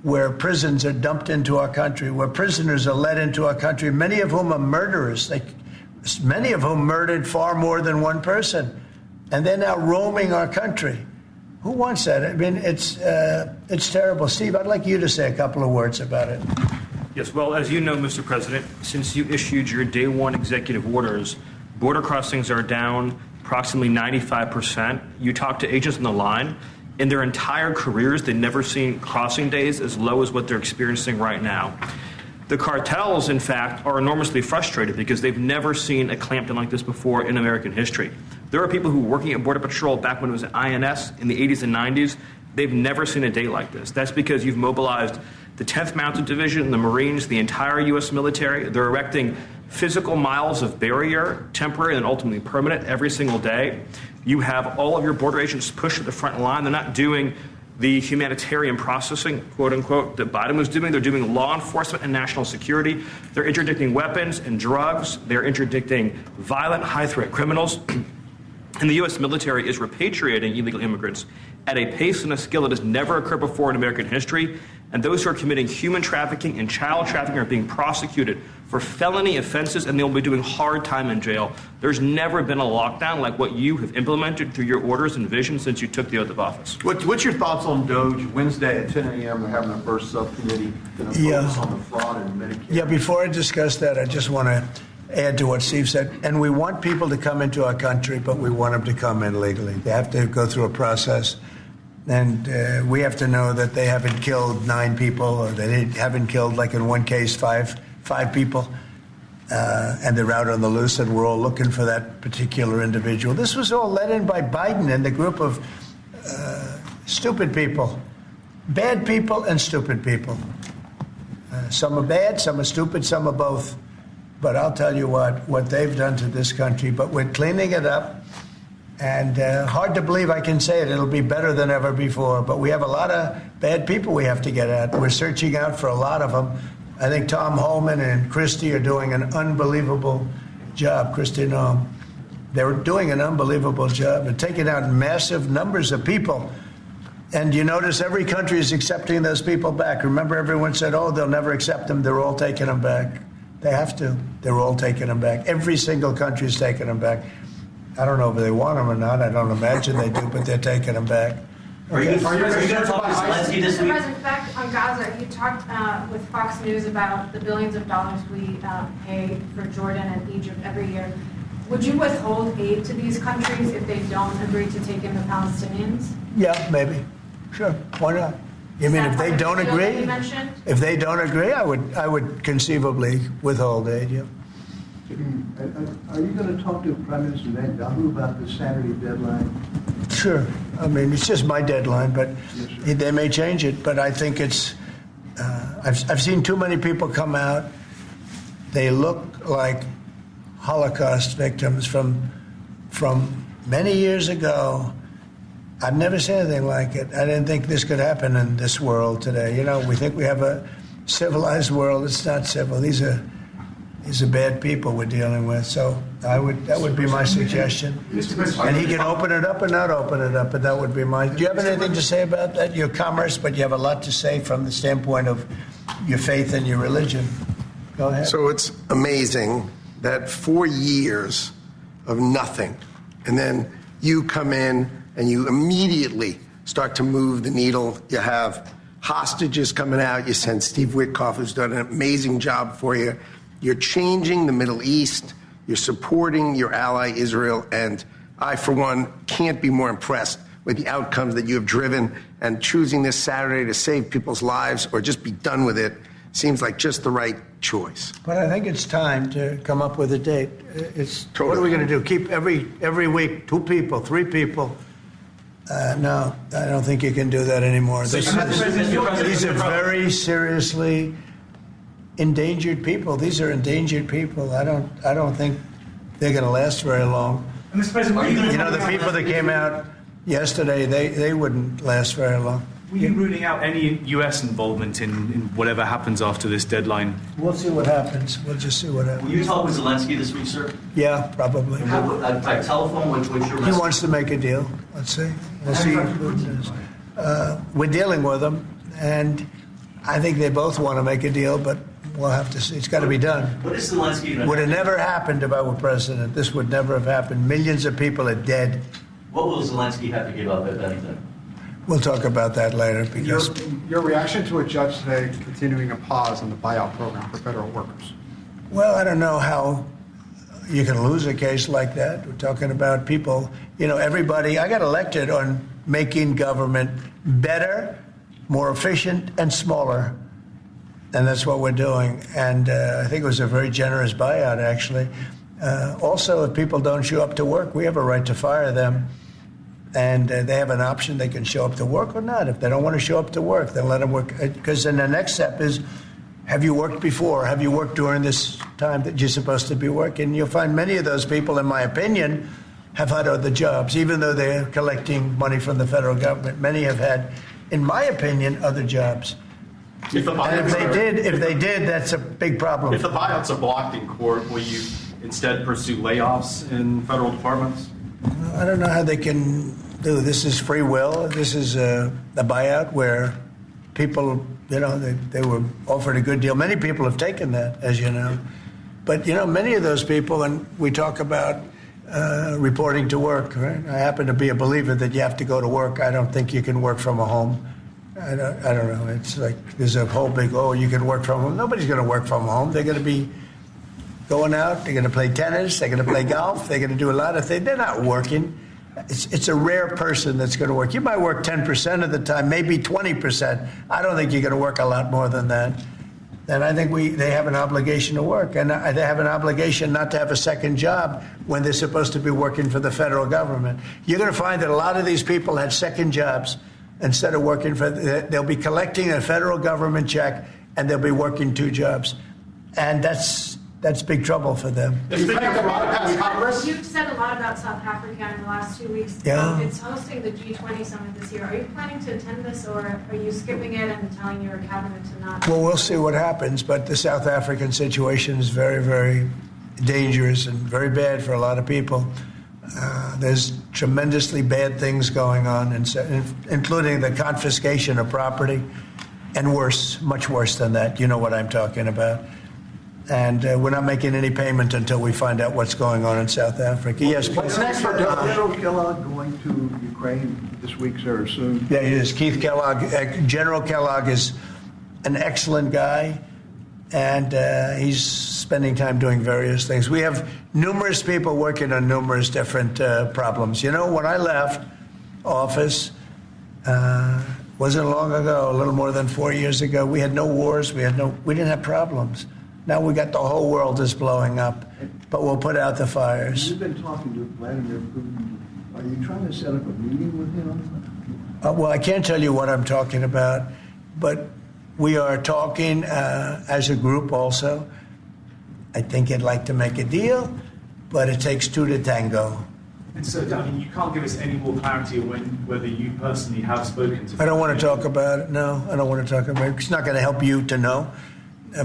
where prisons are dumped into our country, where prisoners are led into our country, many of whom are murderers, many of whom murdered far more than one person, and they're now roaming our country. Who wants that? I mean, it's terrible. Steve, I'd like you to say a couple of words about it. Yes, well, as you know, Mr. President, since you issued your day one executive orders, border crossings are down approximately 95%. You talk to agents on the line. In their entire careers, they've never seen crossing days as low as what they're experiencing right now. The cartels, in fact, are enormously frustrated because they've never seen a clampdown like this before in American history. There are people who were working at Border Patrol back when it was at INS in the 80s and 90s. They've never seen a day like this. That's because you've mobilized the 10th Mounted Division, the Marines, the entire U.S. military. They're erecting physical miles of barrier, temporary and ultimately permanent, every single day. You have all of your border agents pushed to the front line. They're not doing the humanitarian processing, quote unquote, that Biden was doing. They're doing law enforcement and national security. They're interdicting weapons and drugs. They're interdicting violent, high-threat criminals. And the U.S. military is repatriating illegal immigrants at a pace and a skill that has never occurred before in American history. And those who are committing human trafficking and child trafficking are being prosecuted for felony offenses, and they'll be doing hard time in jail. There's never been a lockdown like what you have implemented through your orders and vision since you took the oath of office. What's your thoughts on DOGE? Wednesday at 10 a.m. They're having the first subcommittee focus on the fraud in Medicare. Yeah, before I discuss that, I just want to add to what Steve said. And we want people to come into our country, but we want them to come in legally. They have to go through a process. And we have to know that they haven't killed 9 people, or they haven't killed, like in one case, five people. And they're out on the loose, and we're all looking for that particular individual. This was all led in by Biden and the group of stupid people, bad people and stupid people. Some are bad, some are stupid, some are both. But I'll tell you what they've done to this country. But we're cleaning it up. And hard to believe I can say it. It'll be better than ever before. But we have a lot of bad people we have to get at. We're searching out for a lot of them. I think Tom Homan and Christie are doing an unbelievable job. Christie Noem. They're doing an unbelievable job. They're taking out massive numbers of people. And you notice every country is accepting those people back. Remember, everyone said, oh, they'll never accept them. They're all taking them back. They have to. They're all taking them back. Every single country is taking them back. I don't know if they want them or not. I don't imagine they do, but they're taking them back. Are you going to talk to Zelensky this week? President, back on Gaza, you talked with Fox News about the billions of dollars we pay for Jordan and Egypt every year. Would you withhold aid to these countries if they don't agree to take in the Palestinians? Yeah, maybe. Sure. Why not? You mean if they don't agree? If they don't agree, I would conceivably withhold aid, yeah. Are you going to talk to Prime Minister Netanyahu about the Saturday deadline? Sure. I mean, it's just my deadline, but they may change it. But I think it's. I've seen too many people come out. They look like Holocaust victims from many years ago. I've never seen anything like it. I didn't think this could happen in this world today. You know, we think we have a civilized world. It's not civil. These are bad people we're dealing with. So that would be my suggestion. And he can open it up or not open it up, but that would be my. Do you have anything to say about that? Your commerce, but you have a lot to say from the standpoint of your faith and your religion. Go ahead. So it's amazing that 4 years of nothing, and then you come in and you immediately start to move the needle. You have hostages coming out. You send Steve Witkoff, who's done an amazing job for you. You're changing the Middle East. You're supporting your ally, Israel. And I, for one, can't be more impressed with the outcomes that you have driven. And choosing this Saturday to save people's lives or just be done with it seems like just the right choice. But I think it's time to come up with a date. What are we going to do? Keep every week 2 people, 3 people? No, I don't think you can do that anymore. These are very seriously endangered people. These are endangered people. I don't think they're going to last very long. Mr. President, you know, the people that came out yesterday, they wouldn't last very long. Were you ruling out any U.S. involvement in whatever happens after this deadline? We'll see what happens. We'll just see what happens. Will you talk with Zelensky this week, sir? Yeah, probably. By telephone? What's your message? He wants to make a deal. Let's see. We'll see. We're dealing with him, and I think they both want to make a deal, but we'll have to see. It's got to be done. What is Zelensky going to Would have never happened if I were president. This would never have happened. Millions of people are dead. What will Zelensky have to give up, if anything? We'll talk about that later. Because your reaction to a judge today continuing a pause on the buyout program for federal workers? Well, I don't know how you can lose a case like that. We're talking about people, everybody. I got elected on making government better, more efficient, and smaller. And that's what we're doing. And I think it was a very generous buyout, actually. Also, if people don't show up to work, we have a right to fire them. And they have an option. They can show up to work or not. If they don't want to show up to work, then let them work. Because then the next step is, have you worked before? Have you worked during this time that you're supposed to be working? You'll find many of those people, in my opinion, have had other jobs, even though they're collecting money from the federal government. Many have had, in my opinion, other jobs. If they did, that's a big problem. If the buyouts are blocked in court, will you instead pursue layoffs in federal departments? I don't know how they can do. This is free will. This is a buyout where people, they were offered a good deal. Many people have taken that, as you know. But, many of those people, and we talk about reporting to work, right? I happen to be a believer that you have to go to work. I don't think you can work from a home. I don't know. It's like there's a whole big, you can work from home. Nobody's going to work from home. They're going to be going out. They're going to play tennis. They're going to play golf. They're going to do a lot of things. They're not working. It's a rare person that's going to work. You might work 10% of the time, maybe 20%. I don't think you're going to work a lot more than that. And I think they have an obligation to work. And they have an obligation not to have a second job when they're supposed to be working for the federal government. You're going to find that a lot of these people had second jobs. Instead of working they'll be collecting a federal government check, and they'll be working 2 jobs. And that's big trouble for them. You've said a lot about South Africa in the last 2 weeks. Yeah. It's hosting the G20 summit this year. Are you planning to attend this, or are you skipping it and telling your cabinet to not? Well, we'll see what happens. But the South African situation is very, very dangerous and very bad for a lot of people. There's tremendously bad things going on, including the confiscation of property, and worse, much worse than that. You know what I'm talking about. And we're not making any payment until we find out what's going on in South Africa. Yes, what's next for General Kellogg going to Ukraine this week, sir, or soon? Yeah, he is. Keith Kellogg. General Kellogg is an excellent guy, and he's spending time doing various things. We have numerous people working on numerous different problems. When I left office, wasn't long ago, a little more than 4 years ago, we had no wars, we didn't have problems. Now we got the whole world is blowing up, but we'll put out the fires. You've been talking to Vladimir Putin. Are you trying to set up a meeting with him? Well, I can't tell you what I'm talking about, but we are talking as a group also. I think he'd like to make a deal, but it takes 2 to tango. And so, you can't give us any more clarity on whether you personally have spoken to him. I don't want to talk about it. No, I don't want to talk about it. It's not going to help you to know.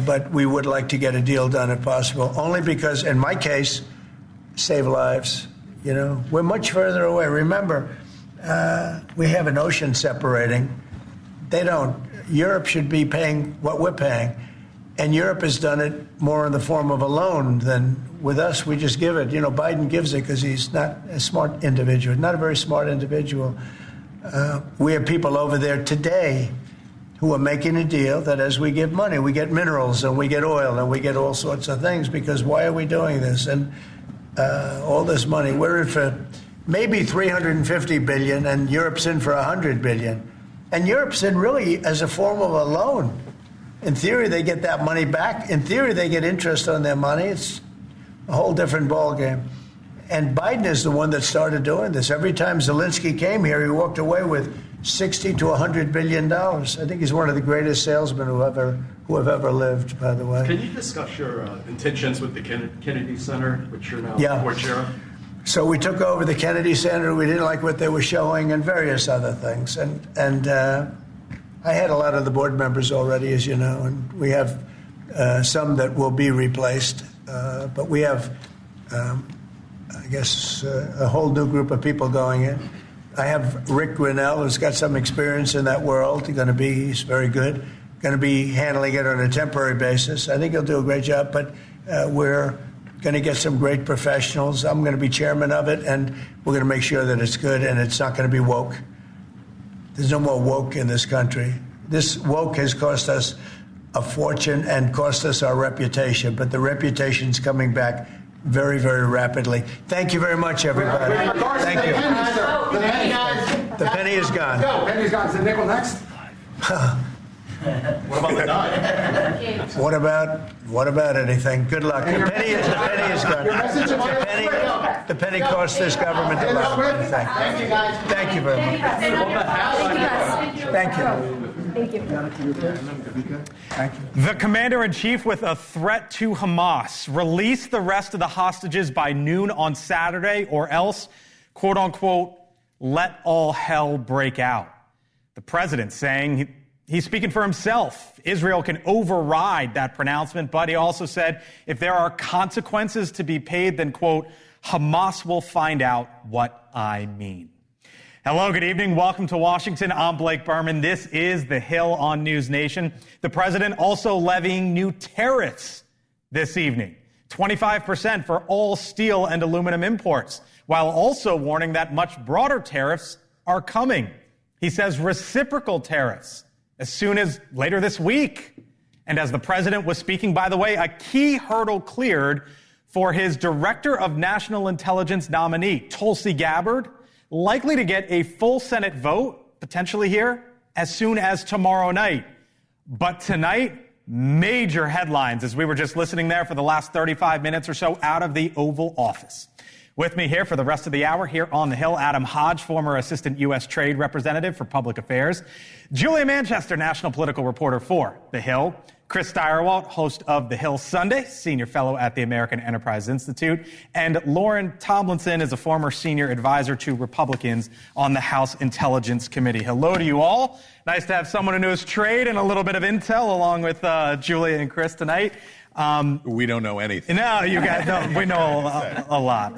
But we would like to get a deal done if possible, only because, in my case, save lives. We're much further away. Remember, we have an ocean separating. They don't. Europe should be paying what we're paying. And Europe has done it more in the form of a loan than with us. We just give it. Biden gives it because he's not a smart individual, not a very smart individual. We have people over there today who are making a deal that as we give money, we get minerals and we get oil and we get all sorts of things, because why are we doing this? And all this money, we're in for maybe $350 billion, and Europe's in for $100 billion. And Europe's in really as a form of a loan. In theory, they get that money back. In theory, they get interest on their money. It's a whole different ballgame. And Biden is the one that started doing this. Every time Zelensky came here, he walked away with $60 to $100 billion. I think he's one of the greatest salesmen who have ever lived, by the way. Can you discuss your intentions with the Kennedy Center, which you're now board chair of? So we took over the Kennedy Center. We didn't like what they were showing and various other things. And I had a lot of the board members already, as you know, and we have some that will be replaced. But we have, I guess, a whole new group of people going in. I have Rick Grinnell, who's got some experience in that world. He's very good. going to be handling it on a temporary basis. I think he'll do a great job, but we're going to get some great professionals. I'm going to be chairman of it, and we're going to make sure that it's good and it's not going to be woke. There's no more woke in this country. This woke has cost us a fortune and cost us our reputation, but the reputation's coming back very, very rapidly. Thank you very much, everybody. Thank you. The penny is gone. The penny is gone. Is the nickel next? What about the dime? What about anything? Good luck. The penny is gone. The penny cost this government a lot of anything. Thank you, guys. Thank you very much. Thank you. The commander-in-chief with a threat to Hamas. Release the rest of the hostages by noon on Saturday or else, quote unquote, let all hell break out. The president saying he's speaking for himself. Israel can override that pronouncement, but he also said if there are consequences to be paid, then, quote, Hamas will find out what I mean. Hello, good evening. Welcome to Washington. I'm Blake Berman. This is The Hill on NewsNation. The president also levying new tariffs this evening, 25% for all steel and aluminum imports, while also warning that much broader tariffs are coming. He says reciprocal tariffs as soon as later this week. And as the president was speaking, by the way, a key hurdle cleared for his Director of National Intelligence nominee, Tulsi Gabbard, likely to get a full Senate vote, potentially here, as soon as tomorrow night. But tonight, major headlines as we were just listening there for the last 35 minutes or so out of the Oval Office. With me here for the rest of the hour here on the Hill, Adam Hodge, former Assistant U.S. Trade Representative for Public Affairs, Julia Manchester, national political reporter for The Hill, Chris Steyerwalt, host of The Hill Sunday, senior fellow at the American Enterprise Institute, and Lauren Tomlinson is a former senior advisor to Republicans on the House Intelligence Committee. Hello to you all. Nice to have someone who knows trade and a little bit of intel along with Julia and Chris tonight. We don't know anything. No, you guys don't. We know a lot.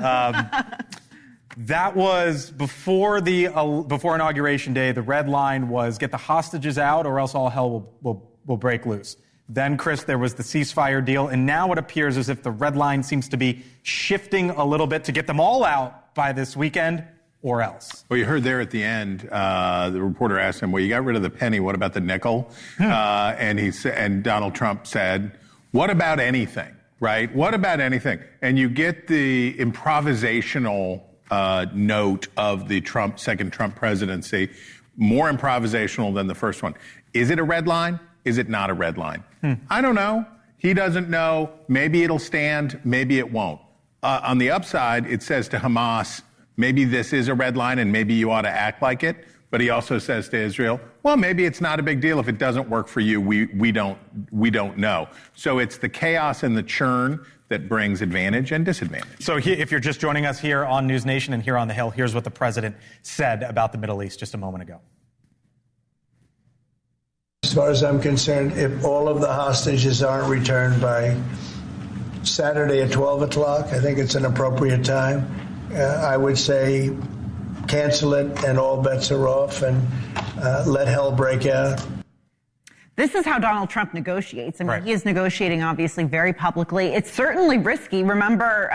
That was before Inauguration Day. The red line was get the hostages out or else all hell will break loose. Then, Chris, there was the ceasefire deal, and now it appears as if the red line seems to be shifting a little bit to get them all out by this weekend or else. Well, you heard there at the end, the reporter asked him, well, you got rid of the penny, what about the nickel? And Donald Trump said, what about anything, right? What about anything? And you get the improvisational note of the second Trump presidency, more improvisational than the first one. Is it a red line? Is it not a red line? I don't know. He doesn't know. Maybe it'll stand. Maybe it won't. On the upside, it says to Hamas, maybe this is a red line and maybe you ought to act like it. But he also says to Israel, well, maybe it's not a big deal. If it doesn't work for you, we don't know. So it's the chaos and the churn that brings advantage and disadvantage. So if you're just joining us here on NewsNation and here on The Hill, here's what the president said about the Middle East just a moment ago. As far as I'm concerned, if all of the hostages aren't returned by Saturday at 12 o'clock, I think it's an appropriate time. I would say cancel it and all bets are off and let hell break out. This is how Donald Trump negotiates. I mean, He is negotiating, obviously, very publicly. It's certainly risky. Remember,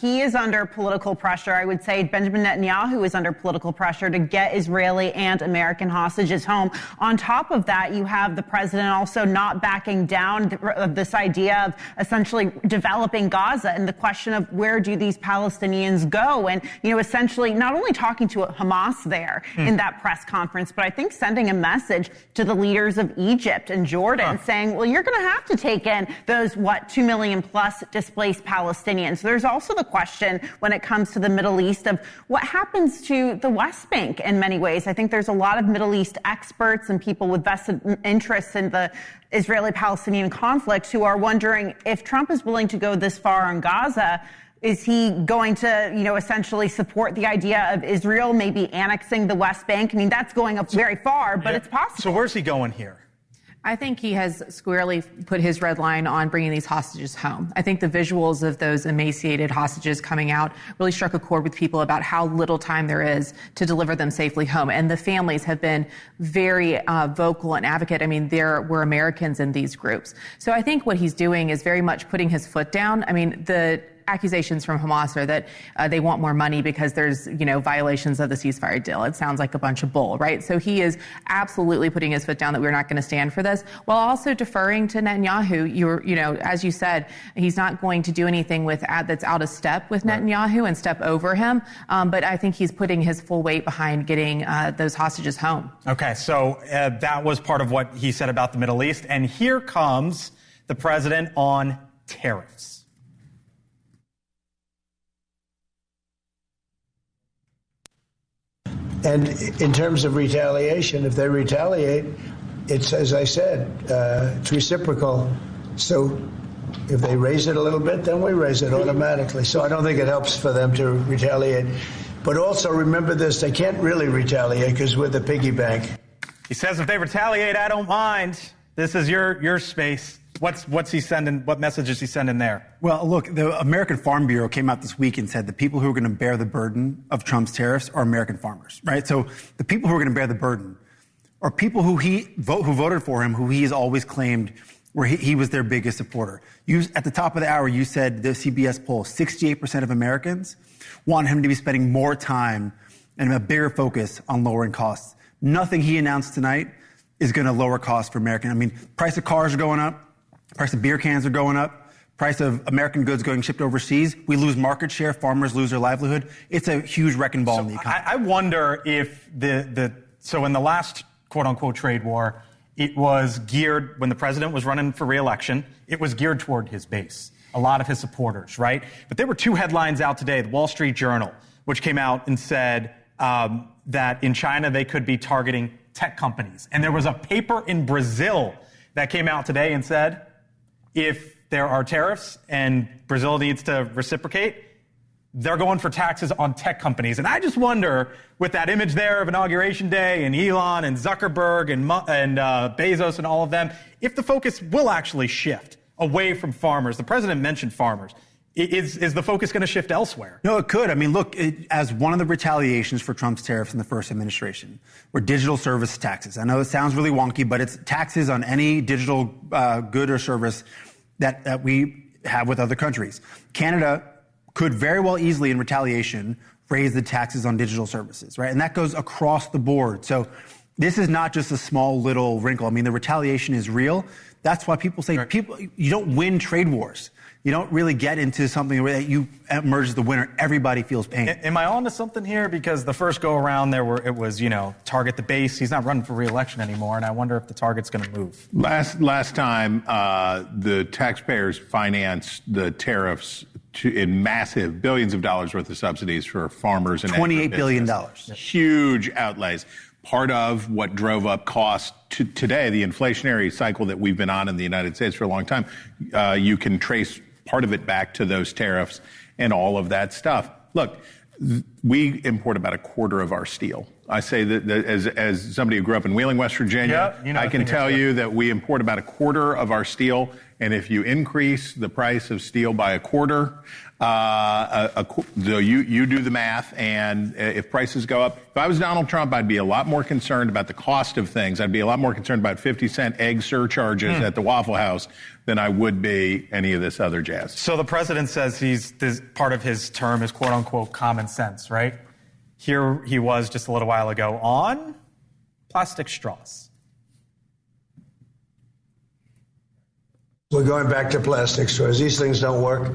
he is under political pressure. I would say Benjamin Netanyahu is under political pressure to get Israeli and American hostages home. On top of that, you have the president also not backing down this idea of essentially developing Gaza and the question of where do these Palestinians go? And, essentially not only talking to Hamas there in that press conference, but I think sending a message to the leaders of Egypt and Jordan saying, well, you're going to have to take in those, 2 million plus displaced Palestinians. There's also the question when it comes to the Middle East of what happens to the West Bank in many ways. I think there's a lot of Middle East experts and people with vested interests in the Israeli-Palestinian conflict who are wondering if Trump is willing to go this far on Gaza, is he going to, essentially support the idea of Israel maybe annexing the West Bank? I mean, that's going up very far, but it's possible. So where's he going here? I think he has squarely put his red line on bringing these hostages home. I think the visuals of those emaciated hostages coming out really struck a chord with people about how little time there is to deliver them safely home. And the families have been very vocal and advocate. I mean, there were Americans in these groups. So I think what he's doing is very much putting his foot down. I mean, the accusations from Hamas are that they want more money because there's, violations of the ceasefire deal. It sounds like a bunch of bull, right? So he is absolutely putting his foot down that we're not going to stand for this, while also deferring to Netanyahu. As you said, he's not going to do anything that's out of step with Netanyahu and step over him. But I think he's putting his full weight behind getting those hostages home. Okay, so that was part of what he said about the Middle East. And here comes the president on tariffs. And in terms of retaliation, if they retaliate, it's, as I said, it's reciprocal. So if they raise it a little bit, then we raise it automatically. So I don't think it helps for them to retaliate. But also remember this, they can't really retaliate because we're the piggy bank. He says if they retaliate, I don't mind. This is your space. What's he sending? What message is he sending there? Well, look, the American Farm Bureau came out this week and said the people who are going to bear the burden of Trump's tariffs are American farmers, right? So the people who are going to bear the burden are people who voted for him, who he has always claimed where he was their biggest supporter. At the top of the hour, you said the CBS poll, 68% of Americans want him to be spending more time and a bigger focus on lowering costs. Nothing he announced tonight is going to lower costs for Americans. I mean, price of cars are going up. Price of beer cans are going up. Price of American goods going shipped overseas. We lose market share. Farmers lose their livelihood. It's a huge wrecking ball in the economy. I wonder if so in the last quote-unquote trade war, it was geared, when the president was running for re-election, it was geared toward his base, a lot of his supporters, right? But there were two headlines out today, the Wall Street Journal, which came out and said that in China they could be targeting tech companies. And there was a paper in Brazil that came out today and said, if there are tariffs and Brazil needs to reciprocate, they're going for taxes on tech companies. And I just wonder, with that image there of Inauguration Day and Elon and Zuckerberg and Bezos and all of them, if the focus will actually shift away from farmers. The president mentioned farmers. Is the focus going to shift elsewhere? No, it could. I mean, look, as one of the retaliations for Trump's tariffs in the first administration were digital service taxes. I know it sounds really wonky, but it's taxes on any digital good or service that we have with other countries. Canada could very well easily, in retaliation, raise the taxes on digital services, right? And that goes across the board. So this is not just a small little wrinkle. I mean, the retaliation is real. That's why people say you don't win trade wars. You don't really get into something where you emerge as the winner. Everybody feels pain. Am I on to something here? Because the first go around it was, target the base. He's not running for re-election anymore, and I wonder if the target's going to move. Last time, the taxpayers financed the tariffs in massive billions of dollars worth of subsidies for farmers and $28 billion. Huge outlays. Part of what drove up costs today, the inflationary cycle that we've been on in the United States for a long time, you can trace part of it back to those tariffs and all of that stuff. Look, we import about a quarter of our steel. I say that as somebody who grew up in Wheeling, West Virginia, I can tell you that we import about a quarter of our steel. And if you increase the price of steel by a quarter, you do the math, and if prices go up, if I was Donald Trump, I'd be a lot more concerned about the cost of things. I'd be a lot more concerned about 50-cent egg surcharges at the Waffle House than I would be any of this other jazz. So the president says this part of his term is quote unquote common sense, right? Here he was just a little while ago on plastic straws. We're going back to plastic straws. These things don't work.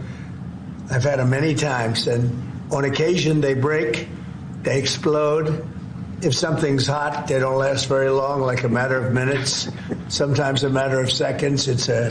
I've had them many times, and on occasion they break, they explode. If something's hot, they don't last very long, like a matter of minutes, sometimes a matter of seconds. It's a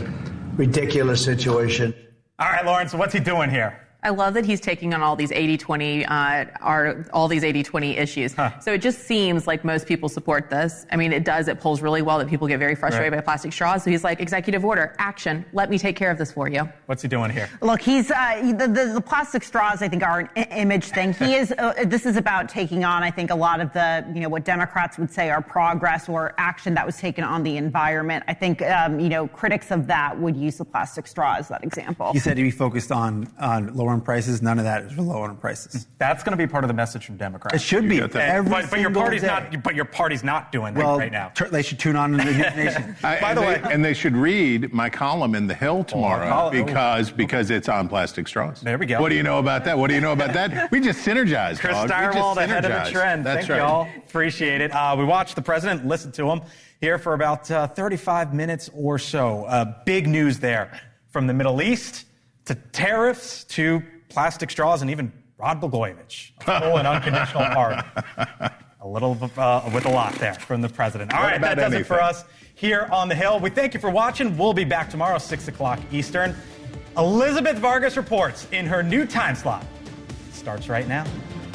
ridiculous situation. All right, Lawrence, what's he doing here? I love that he's taking on all these 80-20, all these 80-20 issues. So it just seems like most people support this. I mean, it does. It polls really well that people get very frustrated by plastic straws. So he's like, executive order, action. Let me take care of this for you. What's he doing here? Look, he's the plastic straws, I think, are an image thing. He is. This is about taking on, I think, a lot of the, what Democrats would say are progress or action that was taken on the environment. I think, critics of that would use the plastic straw as that example. He said he'd be focused on lowering prices. None of that is for lowering prices. That's going to be part of the message from Democrats. It should be. But your party's not. But your party's not doing that right now. They should tune on to the NewsNation. By the way, and they should read my column in the Hill tomorrow because it's on plastic straws. There we go. What do you know about that? What do you know about that? We just synergized. Chris Steyerwald ahead of the trend. Thank you all. Appreciate it. We watched the president, listened to him here for about 35 minutes or so. Big news there, from the Middle East to tariffs to plastic straws and even Rod Blagojevich, a full and unconditional pardon. A little with a lot there from the president. All right, that does it for us here on the Hill. We thank you for watching. We'll be back tomorrow, 6 o'clock Eastern. Elizabeth Vargas reports in her new time slot. Starts right now.